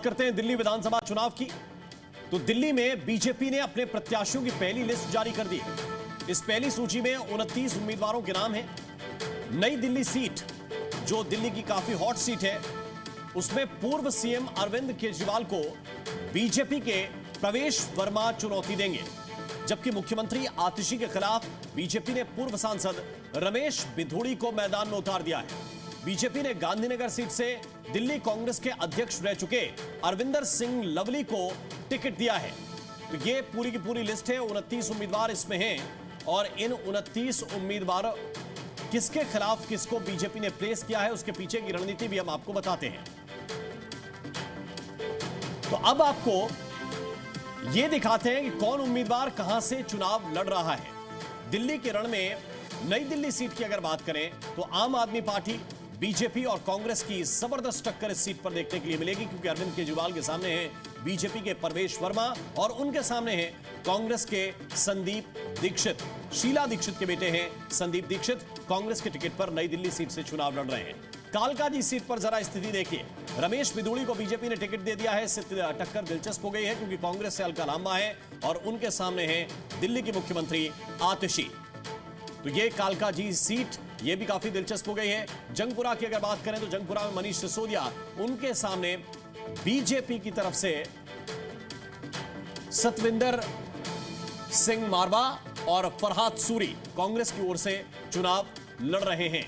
करते हैं दिल्ली विधानसभा चुनाव की। तो दिल्ली में बीजेपी ने अपने प्रत्याशियों की पहली लिस्ट जारी कर दी। इस पहली सूची में 29 उम्मीदवारों के नाम हैं। नई दिल्ली सीट, जो दिल्ली की काफी हॉट सीट है, उसमें पूर्व सीएम अरविंद केजरीवाल को बीजेपी के प्रवेश वर्मा चुनौती देंगे, जबकि मुख्यमंत्री आतिशी के खिलाफ बीजेपी ने पूर्व सांसद रमेश बिधूड़ी को मैदान में उतार दिया है। बीजेपी ने गांधीनगर सीट से दिल्ली कांग्रेस के अध्यक्ष रह चुके अरविंदर सिंह लवली को टिकट दिया है। तो ये पूरी की पूरी लिस्ट है, 29 उम्मीदवार इसमें हैं और इन 29 उम्मीदवारों किसके खिलाफ किसको बीजेपी ने प्लेस किया है, उसके पीछे की रणनीति भी हम आपको बताते हैं। तो अब आपको यह दिखाते हैं कि कौन उम्मीदवार कहां से चुनाव लड़ रहा है। दिल्ली के रण में नई दिल्ली सीट की अगर बात करें तो आम आदमी पार्टी, बीजेपी और कांग्रेस की जबरदस्त टक्कर इस सीट पर देखने के लिए मिलेगी, क्योंकि अरविंद केजरीवाल के सामने हैं बीजेपी के परवेश वर्मा और उनके सामने हैं कांग्रेस के संदीप दीक्षित। शीला दीक्षित के बेटे हैं संदीप दीक्षित, कांग्रेस के टिकट पर नई दिल्ली सीट से चुनाव लड़ रहे हैं। कालकाजी सीट पर जरा स्थिति देखिए। रमेश बिधूड़ी को बीजेपी ने टिकट दे दिया है। इससे टक्कर दिलचस्प हो गई है, क्योंकि कांग्रेस से अलका लांबा है और उनके सामने है दिल्ली की मुख्यमंत्री आतिशी। तो ये कालकाजी सीट, ये भी काफी दिलचस्प हो गई है। जंगपुरा की अगर बात करें तो जंगपुरा में मनीष सिसोदिया, उनके सामने बीजेपी की तरफ से सतविंदर सिंह मारवा और फरहाद सूरी कांग्रेस की ओर से चुनाव लड़ रहे हैं।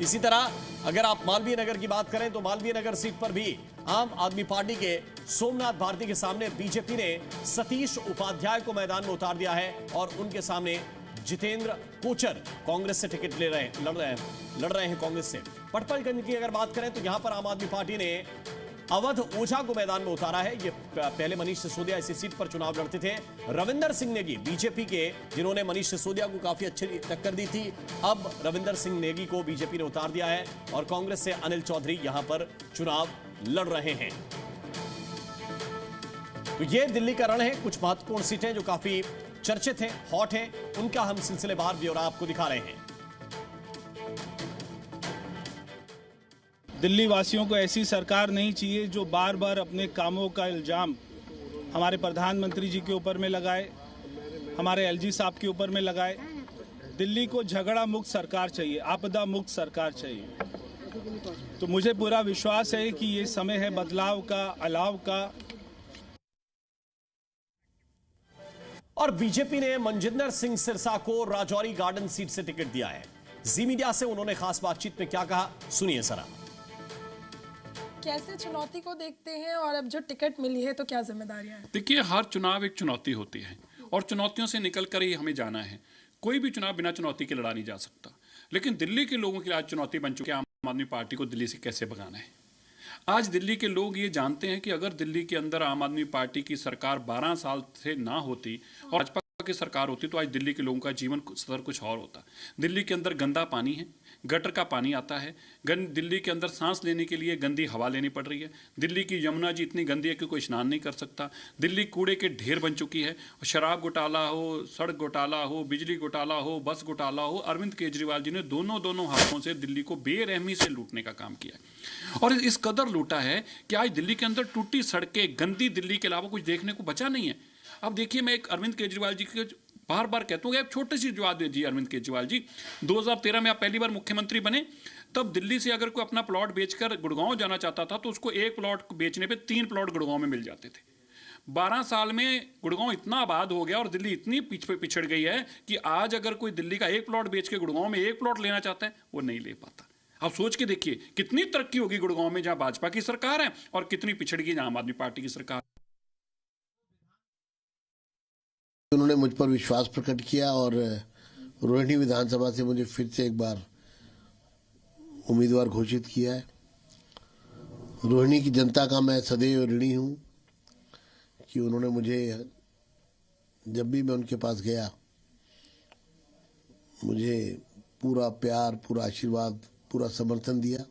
इसी तरह अगर आप मालवीय नगर की बात करें तो मालवीय नगर सीट पर भी आम आदमी पार्टी के सोमनाथ भारती के सामने बीजेपी ने सतीश उपाध्याय को मैदान में उतार दिया है और उनके सामने जितेंद्र कोचर कांग्रेस से टिकट लड़ रहे हैं कांग्रेस से। पटपलगंज की अगर बात करें तो यहां पर आम आदमी पार्टी ने अवध ओझा को मैदान में उतारा है। ये पहले मनीष सिसोदिया इसी सीट पर चुनाव लड़ते थे। रविंदर सिंह नेगी बीजेपी के, जिन्होंने मनीष सिसोदिया को काफी अच्छी टक्कर दी थी, अब रविंदर सिंह नेगी को बीजेपी ने उतार दिया है और कांग्रेस से अनिल चौधरी यहां पर चुनाव लड़ रहे हैं। तो ये दिल्ली का रण है। कुछ महत्वपूर्ण सीटें जो काफी चर्चित हैं, हॉट हैं, उनका हम सिलसिलेवार ब्यौरा आपको दिखा रहे हैं। दिल्ली वासियों को ऐसी सरकार नहीं चाहिए जो बार बार अपने कामों का इल्जाम हमारे प्रधानमंत्री जी के ऊपर में लगाए, हमारे एलजी साहब के ऊपर में लगाए। दिल्ली को झगड़ा मुक्त सरकार चाहिए, आपदा मुक्त सरकार चाहिए। तो मुझे पूरा विश्वास है कि ये समय है बदलाव का, अलाव का। और बीजेपी ने मनजिंदर सिंह सिरसा को राजौरी गार्डन सीट से टिकट दिया है। जी मीडिया से उन्होंने खास बातचीत में क्या कहा, सुनिए जरा। कैसे चुनौती को देखते हैं और अब जो टिकट मिली है तो क्या जिम्मेदारियां हैं? देखिए, हर चुनाव एक चुनौती होती है और चुनौतियों से निकल कर ही हमें जाना है। कोई भी चुनाव बिना चुनौती के लड़ा नहीं जा सकता, लेकिन दिल्ली के लोगों के लिए आज चुनौती बन चुकी है आम आदमी पार्टी को दिल्ली से कैसे भगाना है। आज दिल्ली के लोग ये जानते हैं कि अगर दिल्ली के अंदर आम आदमी पार्टी की सरकार 12 साल से ना होती और भाजपा की सरकार होती तो आज दिल्ली के लोगों का जीवन स्तर कुछ और होता। दिल्ली के अंदर गंदा पानी है, गटर का पानी आता है, दिल्ली के अंदर सांस लेने के लिए गंदी हवा लेनी पड़ रही है। दिल्ली की यमुना जी इतनी गंदी है कि कोई स्नान नहीं कर सकता। दिल्ली कूड़े के ढेर बन चुकी है। शराब घोटाला हो, सड़क घोटाला हो, बिजली घोटाला हो, बस घोटाला हो, अरविंद केजरीवाल जी ने दोनों हाथों से दिल्ली को बेरहमी से लूटने का काम किया है और इस कदर लूटा है कि आज दिल्ली के अंदर टूटी सड़कें, गंदी दिल्ली के अलावा कुछ देखने को बचा नहीं है। अब देखिए, मैं एक अरविंद केजरीवाल जी के बार बार कहता हूँ कि आप छोटी सी जवाब दीजिए। अरविंद केजरीवाल जी 2013 में आप पहली बार मुख्यमंत्री बने, तब दिल्ली से अगर कोई अपना प्लॉट बेचकर गुड़गांव जाना चाहता था तो उसको एक प्लॉट बेचने पे 3 प्लॉट गुड़गांव में मिल जाते थे। 12 साल में गुड़गांव इतना आबाद हो गया और दिल्ली इतनी पिछड़ गई है कि आज अगर कोई दिल्ली का एक प्लॉट बेच के गुड़गांव में एक प्लॉट लेना चाहता है, वो नहीं ले पाता। आप सोच के देखिए कितनी तरक्की होगी गुड़गांव में, जहां भाजपा की सरकार है, और कितनी पिछड़ गई जहां आम आदमी पार्टी की सरकार। उन्होंने मुझ पर विश्वास प्रकट किया और रोहिणी विधानसभा से मुझे फिर से एक बार उम्मीदवार घोषित किया है। रोहिणी की जनता का मैं सदैव ऋणी हूं कि उन्होंने मुझे, जब भी मैं उनके पास गया, मुझे पूरा प्यार, पूरा आशीर्वाद, पूरा समर्थन दिया।